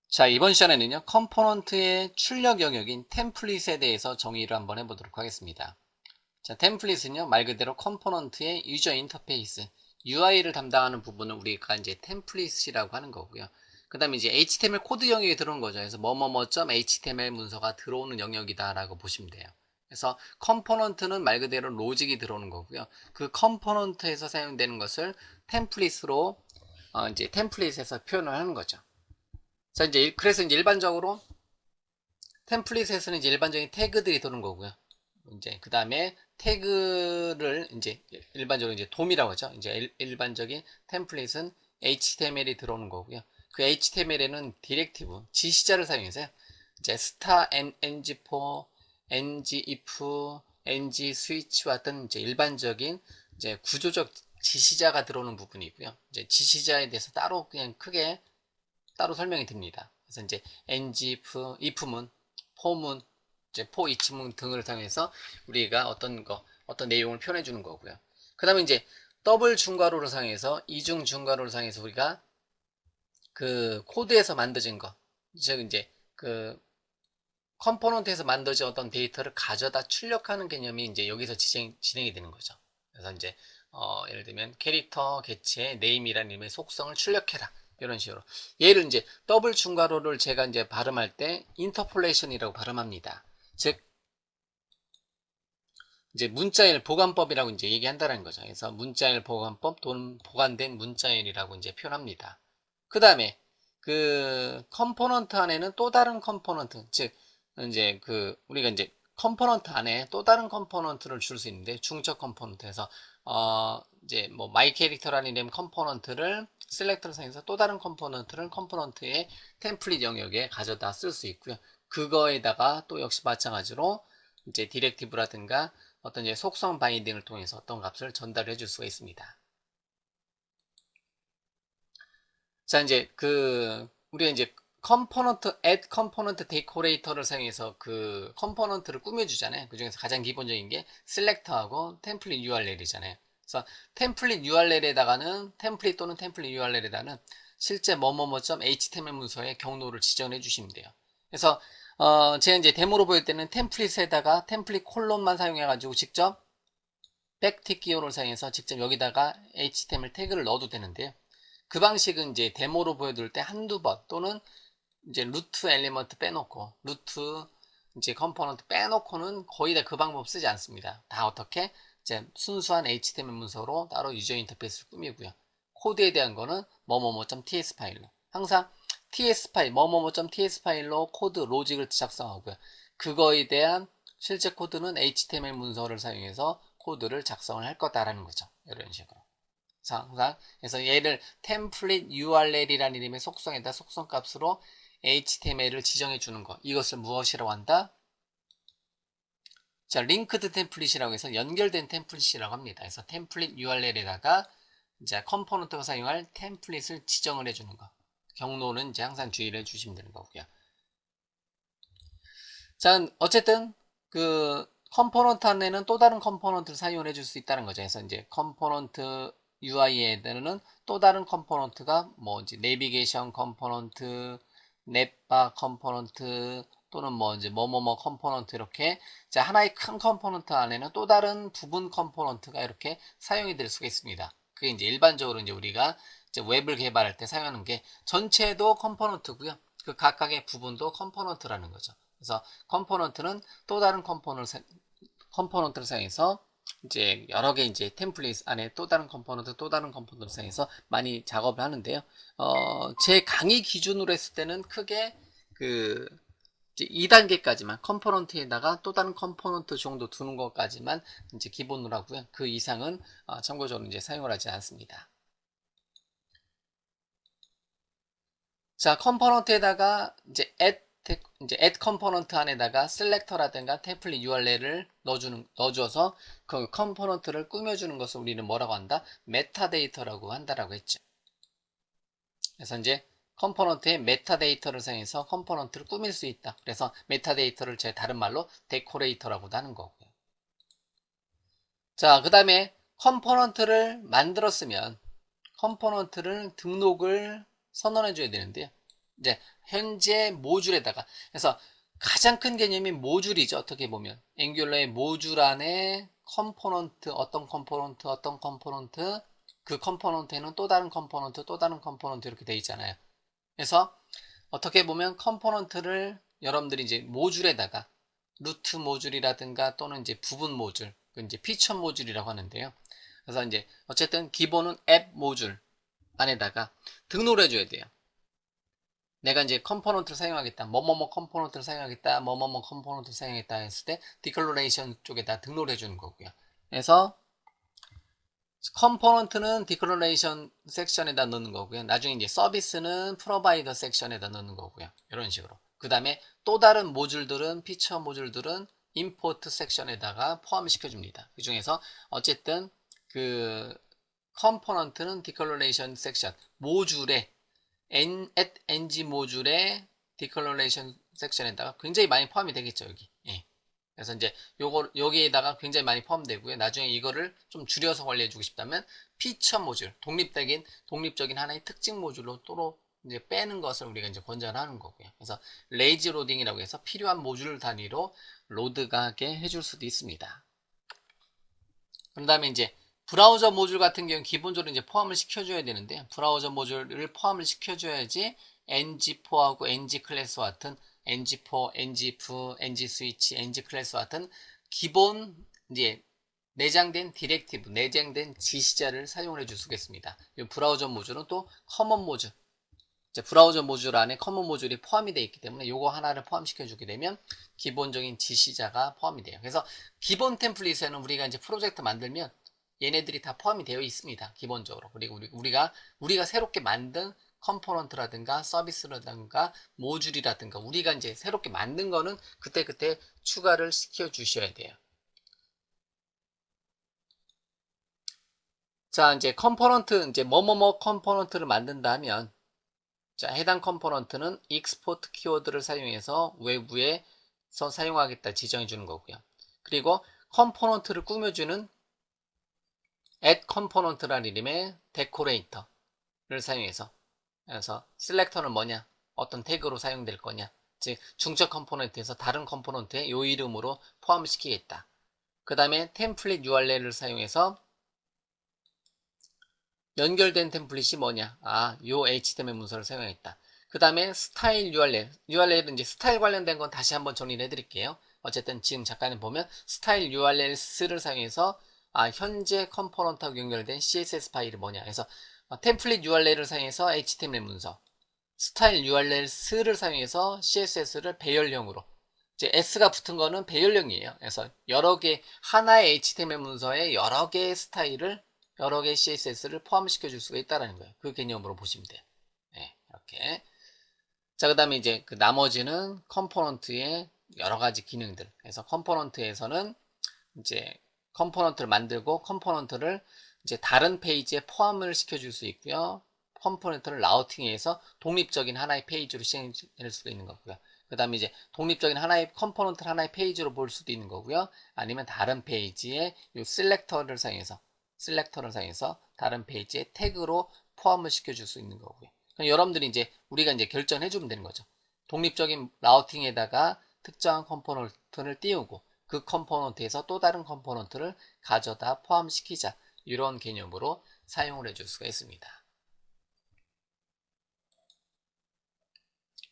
자, 이번 시간에는요, 컴포넌트의 출력 영역인 템플릿에 대해서 정의를 한번 해보도록 하겠습니다. 자, 템플릿은요, 말 그대로 컴포넌트의 유저 인터페이스, UI를 담당하는 부분을 우리가 이제 템플릿이라고 하는 거고요. 그 다음에 이제 HTML 코드 영역에 들어오는 거죠. 그래서 뭐뭐뭐.html 문서가 들어오는 영역이다라고 보시면 돼요. 그래서 컴포넌트는 말 그대로 로직이 들어오는 거고요. 그 컴포넌트에서 사용되는 것을 템플릿으로 이제 템플릿에서 표현을 하는 거죠. 자, 이제 그래서 이제 일반적으로 템플릿에서는 이제 일반적인 태그들이 도는 거고요. 이제 그 다음에 태그를 이제 일반적으로 이제 돔이라고 하죠. 이제 일반적인 템플릿은 HTML이 들어오는 거고요. 그 HTML에는 디렉티브 지시자를 사용해서요. 이제 star ng4, ngif, ng스위치와 같은 이제 일반적인 이제 구조적 지시자가 들어오는 부분이고요. 이제 지시자에 대해서 따로 그냥 크게 따로 설명이 듭니다. 그래서 이제 ng, if문, for문, 이제 for each문 등을 사용해서 우리가 어떤 내용을 표현해 주는 거고요. 그 다음에 이제 더블 중괄호를 사용해서 이중 중괄호를 사용해서 우리가 그 코드에서 만들어진 거, 즉 이제 그 컴포넌트에서 만들어진 어떤 데이터를 가져다 출력하는 개념이 이제 여기서 진행이 되는 거죠. 그래서 이제 예를 들면 캐릭터 개체 네임이라는 이름의 속성을 출력해라. 이런 식으로. 얘를 이제 더블 중괄호를 제가 이제 발음할 때 인터폴레이션이라고 발음합니다. 즉 이제 문자열 보관법이라고 이제 얘기한다는 거죠. 그래서 문자열 보관법 또는 보관된 문자열이라고 이제 표현합니다. 그 다음에 그 컴포넌트 안에는 또 다른 컴포넌트, 즉 이제 그 우리가 이제 컴포넌트 안에 또 다른 컴포넌트를 줄 수 있는데 중적 컴포넌트에서 이제 뭐 마이 캐릭터라는 이름 컴포넌트를 셀렉터를 사용해서 또 다른 컴포넌트를 컴포넌트의 템플릿 영역에 가져다 쓸 수 있고요. 그거에다가 또 역시 마찬가지로 이제 디렉티브라든가 어떤 이제 속성 바인딩을 통해서 어떤 값을 전달해 줄 수가 있습니다. 자, 이제 우리가 이제 add component decorator를 사용해서 그 컴포넌트를 꾸며주잖아요. 그 중에서 가장 기본적인 게 select하고 template URL이잖아요. 그래서 template URL에다가는 template 또는 template URL에다는 실제 뭐뭐뭐.html 문서의 경로를 지정해 주시면 돼요. 그래서 제가 이제 데모로 보일 때는 템플릿에다가 템플릿 콜론만 사용해 가지고 직접 백틱 기호를 사용해서 직접 여기다가 HTML 태그를 넣어도 되는데요. 그 방식은 이제 데모로 보여드릴 때 한두 번 또는 이제 루트 엘리먼트 빼놓고 루트 이제 컴포넌트 빼놓고는 거의 다 그 방법 쓰지 않습니다. 다 어떻게 이제 순수한 HTML 문서로 따로 유저 인터페이스를 꾸미고요. 코드에 대한 거는 뭐뭐뭐.ts 파일로 항상 ts 파일 뭐뭐뭐.ts 파일로 코드 로직을 작성하고요. 그거에 대한 실제 코드는 HTML 문서를 사용해서 코드를 작성을 할 거다라는 거죠. 이런 식으로. 항상 그래서 얘를 템플릿 URL이라는 이름의 속성에다 속성 값으로 HTML을 지정해 주는 거. 이것을 무엇이라고 한다? 자, 링크드 템플릿이라고 해서 연결된 템플릿이라고 합니다. 그래서 템플릿 URL에다가 이제 컴포넌트가 사용할 템플릿을 지정을 해주는 거. 경로는 이제 항상 주의를 해주시면 되는 거고요. 자, 어쨌든 그 컴포넌트 안에는 또 다른 컴포넌트를 사용을 해줄 수 있다는 거죠. 그래서 이제 컴포넌트 UI에는 또 다른 컴포넌트가 뭐 이제 내비게이션 컴포넌트, 넷바 컴포넌트 또는 뭐 이제 뭐뭐뭐 컴포넌트 이렇게 이제 하나의 큰 컴포넌트 안에는 또 다른 부분 컴포넌트가 이렇게 사용이 될 수가 있습니다. 그게 이제 일반적으로 이제 우리가 이제 웹을 개발할 때 사용하는 게 전체도 컴포넌트고요. 그 각각의 부분도 컴포넌트라는 거죠. 그래서 컴포넌트는 또 다른 컴포넌트를 사용해서 이제 여러 개 이제 템플릿 안에 또 다른 컴포넌트 또 다른 컴포넌트를 사용해서 많이 작업을 하는데요. 제 강의 기준으로 했을 때는 크게 그 이제 2단계까지만 컴포넌트에다가 또 다른 컴포넌트 정도 두는 것까지만 이제 기본으로 하고요. 그 이상은 참고적으로 이제 사용을 하지 않습니다. 자, 컴포넌트에다가 이제 add 컴포넌트 안에다가 셀렉터라든가 템플릿 URL을 넣어줘서 그 컴포넌트를 꾸며주는 것을 우리는 뭐라고 한다? 메타데이터라고 한다라고 했죠. 그래서 이제 컴포넌트의 메타데이터를 사용해서 컴포넌트를 꾸밀 수 있다. 그래서 메타데이터를 제 다른 말로 데코레이터라고도 하는 거고요. 자, 그 다음에 컴포넌트를 만들었으면 컴포넌트를 등록을 선언해 줘야 되는데요. 이제 현재 모듈에다가, 그래서 가장 큰 개념이 모듈이죠. 어떻게 보면 앵귤러의 모듈 안에 컴포넌트, 어떤 컴포넌트, 어떤 컴포넌트, 그 컴포넌트에는 또 다른 컴포넌트, 또 다른 컴포넌트 이렇게 돼 있잖아요. 그래서 어떻게 보면 컴포넌트를 여러분들이 이제 모듈에다가 루트 모듈이라든가 또는 이제 부분 모듈, 그 이제 피처 모듈이라고 하는데요. 그래서 이제 어쨌든 기본은 앱 모듈 안에다가 등록을 해줘야 돼요. 내가 이제 컴포넌트를 사용하겠다, 뭐뭐뭐 컴포넌트를 사용하겠다, 뭐뭐뭐 컴포넌트를 사용하겠다 했을 때 디클러레이션 쪽에다 등록을 해주는 거고요. 그래서 컴포넌트는 디클러레이션 섹션에다 넣는 거고요. 나중에 이제 서비스는 프로바이더 섹션에다 넣는 거고요. 이런 식으로. 그 다음에 또 다른 모듈들은, 피처 모듈들은 임포트 섹션에다가 포함시켜 줍니다. 그 중에서 어쨌든 그 컴포넌트는 디클러레이션 섹션 모듈에 ng 모듈의 디클러레이션 섹션에다가 굉장히 많이 포함이 되겠죠, 여기. 예. 그래서 이제 여기에다가 굉장히 많이 포함되고요. 나중에 이거를 좀 줄여서 관리해주고 싶다면 피처 모듈, 독립적인 하나의 특징 모듈로 또 이제 빼는 것을 우리가 이제 권장하는 거고요. 그래서 레이지 로딩이라고 해서 필요한 모듈 단위로 로드가게 해줄 수도 있습니다. 그 다음에 이제 브라우저 모듈 같은 경우는 기본적으로 이제 포함을 시켜줘야 되는데, 브라우저 모듈을 포함을 시켜줘야지 ng4하고 ng 클래스와 같은 ng4, ngv, ng 스위치, ng 클래스와 같은 기본 이제 내장된 디렉티브, 내장된 지시자를 사용을 해줄 수가 있습니다. 이 브라우저 모듈은 또 커먼 모듈, 브라우저 모듈 안에 커먼 모듈이 포함이 되어 있기 때문에 이거 하나를 포함시켜 주게 되면 기본적인 지시자가 포함이 돼요. 그래서 기본 템플릿에는 우리가 이제 프로젝트 만들면 얘네들이 다 포함이 되어 있습니다. 기본적으로. 그리고 우리가 새롭게 만든 컴포넌트라든가 서비스라든가 모듈이라든가 우리가 이제 새롭게 만든 거는 그때그때 추가를 시켜 주셔야 돼요. 자, 이제 컴포넌트, 이제 뭐뭐뭐 컴포넌트를 만든다 하면, 자, 해당 컴포넌트는 익스포트 키워드를 사용해서 외부에서 사용하겠다 지정해 주는 거고요. 그리고 컴포넌트를 꾸며주는 add 컴포넌트라는 이름의 데코레이터를 사용해서, 그래서 셀렉터는 뭐냐, 어떤 태그로 사용될 거냐, 즉 중적 컴포넌트에서 다른 컴포넌트에 요 이름으로 포함시키겠다. 그 다음에 템플릿 URL을 사용해서 연결된 템플릿이 뭐냐, 요 HTML 문서를 사용했다. 그 다음에 스타일 URL은 이제 스타일 관련된 건 다시 한번 정리를 해드릴게요. 어쨌든 지금 잠깐 보면 스타일 URLs를 사용해서 현재 컴포넌트하고 연결된 CSS 파일이 뭐냐 해서 템플릿 URL을 사용해서 HTML 문서, 스타일 URLs를 사용해서 CSS를 배열형으로, 이제 S가 붙은 거는 배열형이에요. 그래서 여러 개, 하나의 HTML 문서에 여러 개의 스타일을, 여러 개의 CSS를 포함시켜 줄 수가 있다는 거예요. 그 개념으로 보시면 돼요. 네, 이렇게. 자, 그 다음에 이제 그 나머지는 컴포넌트의 여러 가지 기능들. 그래서 컴포넌트에서는 이제 컴포넌트를 만들고 컴포넌트를 이제 다른 페이지에 포함을 시켜줄 수 있고요. 컴포넌트를 라우팅해서 독립적인 하나의 페이지로 시행할 수도 있는 거고요. 그 다음에 이제 독립적인 하나의 컴포넌트를 하나의 페이지로 볼 수도 있는 거고요. 아니면 다른 페이지에 이 셀렉터를 사용해서 다른 페이지에 태그로 포함을 시켜줄 수 있는 거고요. 그럼 여러분들이 이제 우리가 이제 결정해 주면 되는 거죠. 독립적인 라우팅에다가 특정한 컴포넌트를 띄우고 그 컴포넌트에서 또 다른 컴포넌트를 가져다 포함시키자, 이런 개념으로 사용을 해줄 수가 있습니다.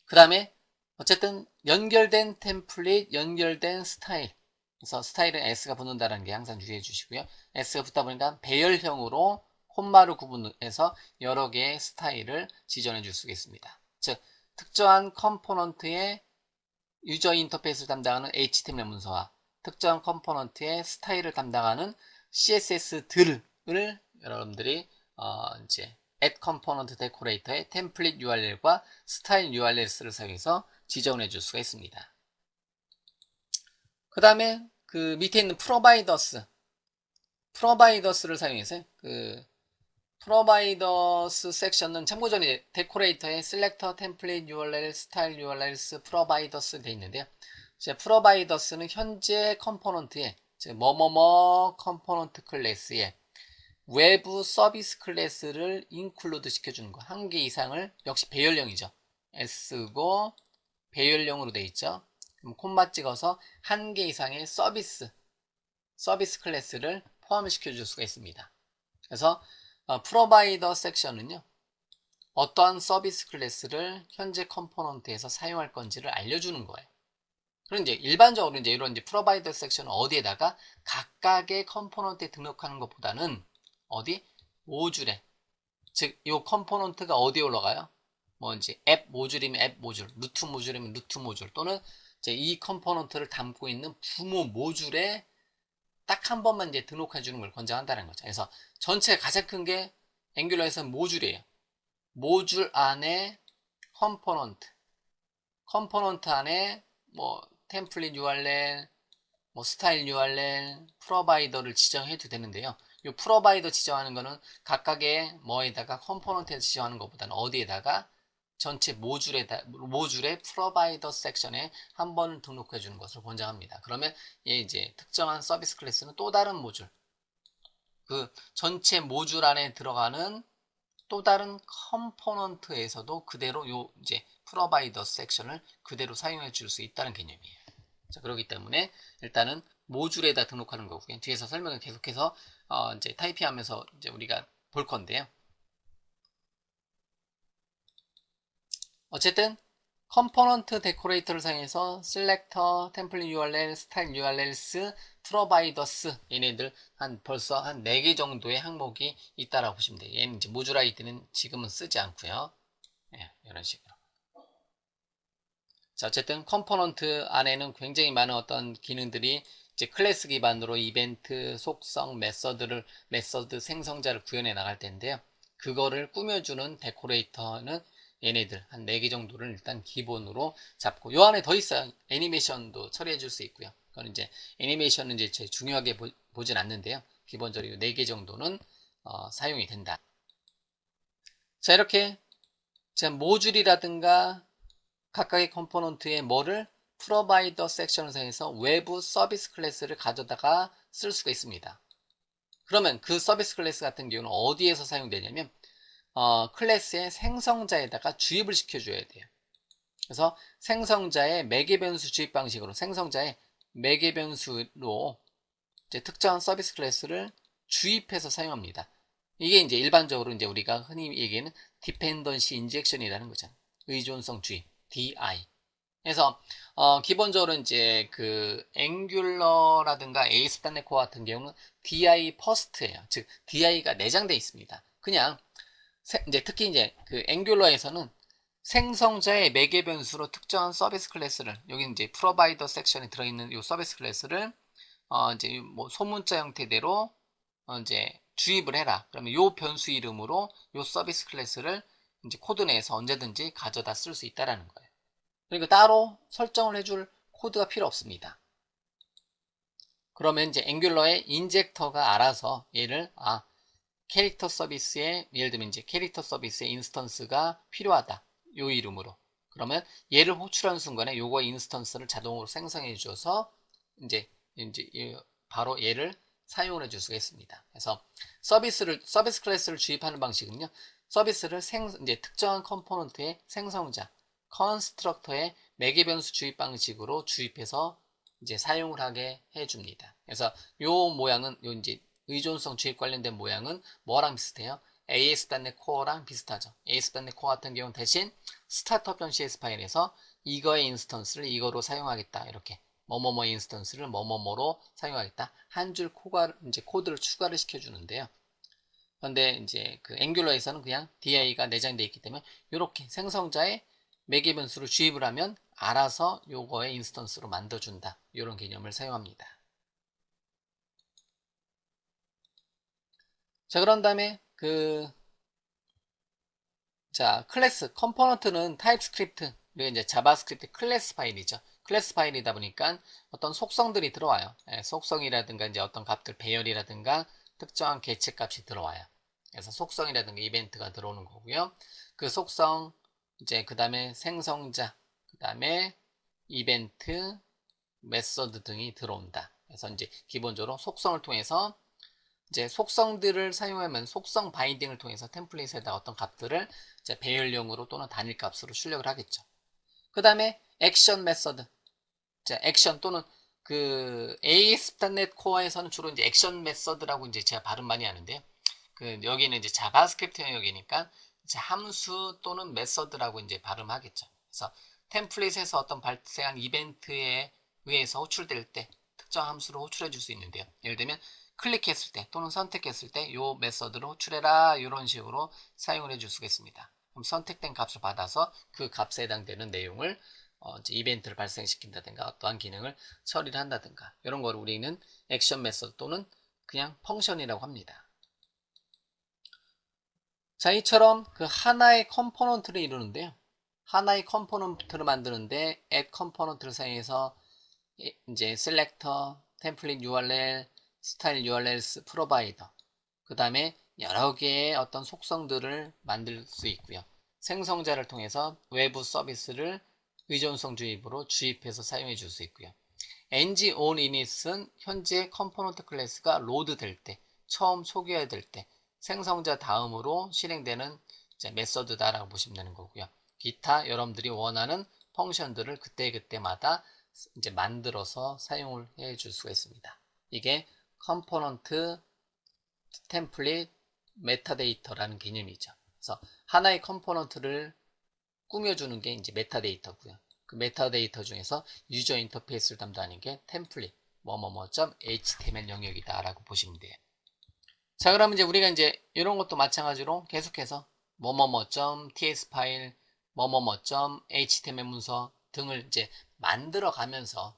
그 다음에 어쨌든 연결된 템플릿, 연결된 스타일, 그래서 스타일은 S가 붙는다는 게 항상 주의해 주시고요. S가 붙다 보니까 배열형으로 콤마를 구분해서 여러 개의 스타일을 지정해 줄 수가 있습니다. 즉 특정한 컴포넌트의 유저 인터페이스를 담당하는 HTML 문서와 특정한 컴포넌트의 스타일을 담당하는 CSS들을 여러분들이 이제 add component decorator의 template URL과 style URLs를 사용해서 지정을 해줄 수가 있습니다. 그 다음에 그 밑에 있는 프로바이더스를 사용해서 그 프로바이더스 섹션은 참고전에 데코레이터에 셀렉터, 템플릿 URL, 스타일 URLs, 프로바이더스 돼 있는데요. 프로바이더스는 현재 컴포넌트에, 즉 뭐뭐뭐 컴포넌트 클래스에 외부 서비스 클래스를 인클루드 시켜주는 거, 한 개 이상을, 역시 배열형이죠. S고 배열형으로 돼 있죠. 그럼 콤마 찍어서 한 개 이상의 서비스 클래스를 포함시켜 줄 수가 있습니다. 그래서 프로바이더 섹션은요, 어떠한 서비스 클래스를 현재 컴포넌트에서 사용할 건지를 알려주는 거예요. 그럼 이제 일반적으로 이제 이런 이제 프로바이더 섹션은 어디에다가 각각의 컴포넌트에 등록하는 것보다는 어디 모듈에, 즉 이 컴포넌트가 어디에 올라가요? 뭐 이제 앱 모듈이면 앱 모듈, 루트 모듈이면 루트 모듈, 또는 이제 이 컴포넌트를 담고 있는 부모 모듈에 딱 한 번만 이제 등록해 주는 걸 권장한다는 거죠. 그래서 전체 가장 큰 게 앵귤러에서는 모듈이에요. 모듈 안에 컴포넌트 안에 뭐 템플릿 URL, 뭐 스타일 URL, 프로바이더를 지정해도 되는데요. 이 프로바이더 지정하는 거는 각각의 뭐에다가 컴포넌트에 지정하는 것보다는 어디에다가 전체 모듈의 프로바이더 섹션에 한 번 등록해 주는 것을 권장합니다. 그러면 얘 이제 특정한 서비스 클래스는 또 다른 모듈, 그 전체 모듈 안에 들어가는 또 다른 컴포넌트에서도 그대로 요 이제 프로바이더 섹션을 그대로 사용해 줄 수 있다는 개념이에요. 자, 그렇기 때문에 일단은 모듈에다 등록하는 거고요. 뒤에서 설명을 계속해서 이제 타이핑하면서 이제 우리가 볼 건데요. 어쨌든 컴포넌트 데코레이터를 사용해서 셀렉터, 템플릿 URL, 스타일 URLs, 프로바이더스, 얘네들 벌써 한 4개 정도의 항목이 있다라고 보시면 돼요. 얘는 이제 모듈 아이디는 지금은 쓰지 않고요. 예, 이런 식으로. 자, 어쨌든 컴포넌트 안에는 굉장히 많은 어떤 기능들이 이제 클래스 기반으로 이벤트, 속성, 메서드 생성자를 구현해 나갈 텐데요. 그거를 꾸며주는 데코레이터는 얘네들 한 4개 정도를 일단 기본으로 잡고, 요 안에 더 있어요. 애니메이션도 처리해 줄 수 있고요. 그건 이제 애니메이션은 이제 제일 중요하게 보진 않는데요. 기본적으로 4개 정도는 사용이 된다. 자, 이렇게 자, 모듈이라든가 각각의 컴포넌트에 뭐를 프로바이더 섹션을 사용해서 외부 서비스 클래스를 가져다가 쓸 수가 있습니다. 그러면 그 서비스 클래스 같은 경우는 어디에서 사용되냐면 클래스의 생성자에다가 주입을 시켜줘야 돼요. 그래서 생성자의 매개 변수 주입 방식으로 생성자의 매개 변수로 이제 특정한 서비스 클래스를 주입해서 사용합니다. 이게 이제 일반적으로 이제 우리가 흔히 얘기하는 디펜던시 인젝션이라는 거죠. 의존성 주입, DI. 그래서 기본적으로 이제 그 앵귤러라든가 ASP.NET Core 같은 경우는 DI 퍼스트예요. 즉 DI가 내장되어 있습니다. 그냥 이제 특히 이제 그 앵귤러에서는 생성자의 매개 변수로 특정한 서비스 클래스를, 여기 이제 프로바이더 섹션에 들어있는 이 서비스 클래스를 이제 뭐 소문자 형태대로 이제 주입을 해라. 그러면 이 변수 이름으로 이 서비스 클래스를 이제 코드 내에서 언제든지 가져다 쓸 수 있다라는 거예요. 그리고 따로 설정을 해줄 코드가 필요 없습니다. 그러면 이제 앵귤러의 인젝터가 알아서 얘를 캐릭터 서비스에, 예를 들면 이제 캐릭터 서비스의 인스턴스가 필요하다, 요 이름으로. 그러면 얘를 호출하는 순간에 요거의 인스턴스를 자동으로 생성해 줘서 이제 바로 얘를 사용을 해줄 수가 있습니다. 그래서 서비스 클래스를 주입하는 방식은요, 서비스를 이제 특정한 컴포넌트의 생성자 컨스트럭터의 매개 변수 주입 방식으로 주입해서 이제 사용을 하게 해줍니다. 그래서 요 모양은 요 이제 의존성 주입 관련된 모양은 뭐랑 비슷해요? ASP.NET Core랑 비슷하죠. ASP.NET Core 같은 경우는 대신 startup.cs 파일에서 이거의 인스턴스를 이거로 사용하겠다, 이렇게 뭐뭐뭐 인스턴스를 뭐뭐뭐로 사용하겠다, 한 줄 이제 코드를 추가를 시켜주는데요. 그런데 이제 그 앵귤러에서는 그냥 DI가 내장되어 있기 때문에 이렇게 생성자의 매개 변수를 주입을 하면 알아서 요거의 인스턴스로 만들어준다, 이런 개념을 사용합니다. 자, 그런 다음에 클래스 컴포넌트는 타입스크립트, 그리고 이제 자바스크립트 클래스 파일이죠. 클래스 파일이다 보니까 어떤 속성들이 들어와요. 속성이라든가 이제 어떤 값들, 배열이라든가 특정한 개체 값이 들어와요. 그래서 속성이라든가 이벤트가 들어오는 거고요. 그 속성, 이제 그 다음에 생성자, 그 다음에 이벤트, 메서드 등이 들어온다. 그래서 이제 기본적으로 속성을 통해서 이제 속성들을 사용하면 속성 바인딩을 통해서 템플릿에다 어떤 값들을 이제 배열용으로 또는 단일 값으로 출력을 하겠죠. 그 다음에 액션 메서드. 자, 액션 또는 그 ASP.NET 코어에서는 주로 이제 액션 메서드라고 이제 제가 발음 많이 하는데요. 그 여기는 이제 자바스크립트 영역이니까 이제 함수 또는 메서드라고 이제 발음하겠죠. 그래서 템플릿에서 어떤 발생한 이벤트에 의해서 호출될 때 특정 함수로 호출해 줄 수 있는데요. 예를 들면 클릭했을 때 또는 선택했을 때 이 메서드로 호출해라 이런 식으로 사용을 해 줄 수가 있습니다. 그럼 선택된 값을 받아서 그 값에 해당되는 내용을 이제 이벤트를 발생시킨다든가 어떠한 기능을 처리를 한다든가 이런 걸 우리는 액션 메서드 또는 그냥 펑션이라고 합니다. 자, 이처럼 그 하나의 컴포넌트를 이루는데요. 하나의 컴포넌트를 만드는데 add 컴포넌트를 사용해서 이제 selector, template URL, style URLs, provider 그 다음에 여러 개의 어떤 속성들을 만들 수 있고요. 생성자를 통해서 외부 서비스를 의존성 주입으로 주입해서 사용해 줄 수 있고요. ng on init은 현재 컴포넌트 클래스가 로드 될 때, 처음 소개될 때 생성자 다음으로 실행되는 이제 메서드다라고 보시면 되는 거고요. 기타 여러분들이 원하는 펑션들을 그때그때마다 이제 만들어서 사용을 해 줄 수가 있습니다. 이게 컴포넌트 템플릿 메타데이터라는 개념이죠. 그래서 하나의 컴포넌트를 꾸며주는 게 이제 메타데이터고요. 그 메타데이터 중에서 유저 인터페이스를 담당하는 게 템플릿 뭐뭐뭐.html 영역이다라고 보시면 돼요. 자, 그러면 이제 우리가 이제 이런 것도 마찬가지로 계속해서 뭐뭐뭐.ts 파일, 뭐뭐뭐.html 문서 등을 이제 만들어 가면서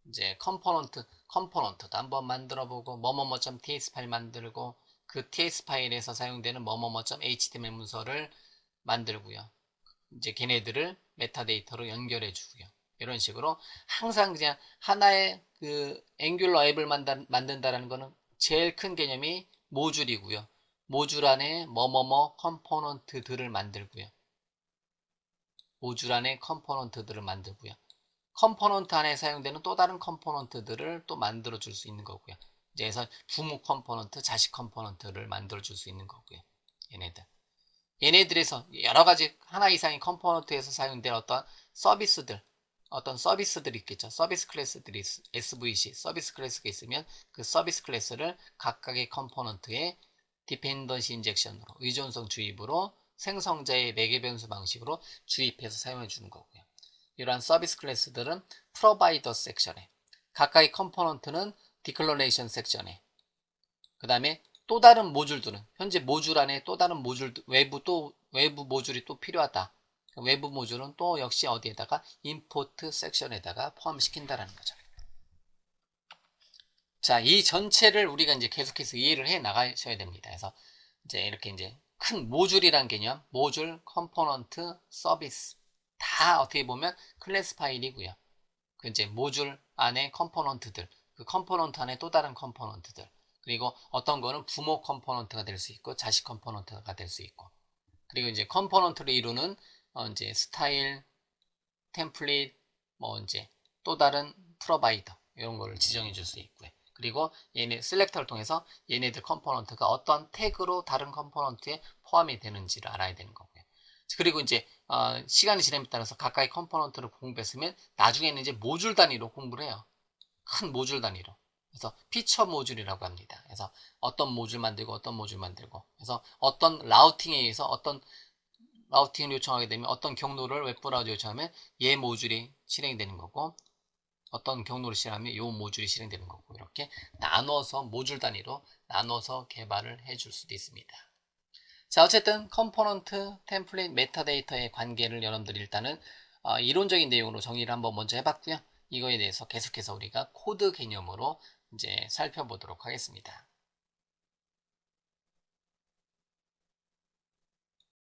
이제 컴포넌트도 한번 만들어 보고 뭐뭐뭐.ts 파일 만들고 그 ts 파일에서 사용되는 뭐뭐뭐.html 문서를 만들고요. 이제 걔네들을 메타데이터로 연결해 주고요. 이런 식으로 항상 그냥 하나의 그 앵귤러 앱을 만든다라는 거는 제일 큰 개념이 모듈이고요. 모듈 안에 뭐뭐뭐 컴포넌트들을 만들고요. 모듈 안에 컴포넌트들을 만들고요. 컴포넌트 안에 사용되는 또 다른 컴포넌트들을 또 만들어 줄 수 있는 거고요. 이제 그래서 부모 컴포넌트, 자식 컴포넌트를 만들어 줄 수 있는 거고요. 얘네들에서 여러 가지 하나 이상의 컴포넌트에서 사용된 어떤 서비스들이 있겠죠. 서비스 클래스들이 SVC, 서비스 클래스가 있으면 그 서비스 클래스를 각각의 컴포넌트에 디펜던시 인젝션으로, 의존성 주입으로 생성자의 매개 변수 방식으로 주입해서 사용해 주는 거고요. 이러한 서비스 클래스들은 프로바이더 섹션에, 각각의 컴포넌트는 디클러레이션 섹션에, 그 다음에 또 다른 모듈들은 현재 모듈 안에 또 다른 모듈 외부 모듈이 또 필요하다. 외부 모듈은 또 역시 어디에다가 임포트 섹션에다가 포함시킨다라는 거죠. 자, 이 전체를 우리가 이제 계속해서 이해를 해 나가셔야 됩니다. 그래서 이제 이렇게 이제 큰 모듈이란 개념, 모듈, 컴포넌트, 서비스 다 어떻게 보면 클래스 파일이고요. 그 이제 모듈 안에 컴포넌트들, 그 컴포넌트 안에 또 다른 컴포넌트들, 그리고 어떤 거는 부모 컴포넌트가 될 수 있고 자식 컴포넌트가 될 수 있고, 그리고 이제 컴포넌트를 이루는 이제 스타일, 템플릿, 뭐 이제 또 다른 프로바이더 이런 거를 지정해 줄 수 있고요. 그리고 얘네 셀렉터를 통해서 얘네들 컴포넌트가 어떤 태그로 다른 컴포넌트에 포함이 되는지를 알아야 되는 거고요. 그리고 이제 시간이 지남에 따라서 가까이 컴포넌트를 공부했으면 나중에는 이제 모듈 단위로 공부를 해요. 큰 모듈 단위로. 그래서 피처 모듈이라고 합니다. 그래서 어떤 모듈 만들고 어떤 모듈 만들고, 그래서 어떤 라우팅에 의해서 어떤 라우팅을 요청하게 되면 어떤 경로를 웹브라우저 요청하면 얘 모듈이 실행되는 거고, 어떤 경로를 실행하면 이 모듈이 실행되는 거고, 이렇게 나눠서 모듈 단위로 나눠서 개발을 해줄 수도 있습니다. 자, 어쨌든 컴포넌트, 템플릿, 메타데이터의 관계를 여러분들이 일단은 이론적인 내용으로 정리를 한번 먼저 해봤고요. 이거에 대해서 계속해서 우리가 코드 개념으로 이제 살펴보도록 하겠습니다.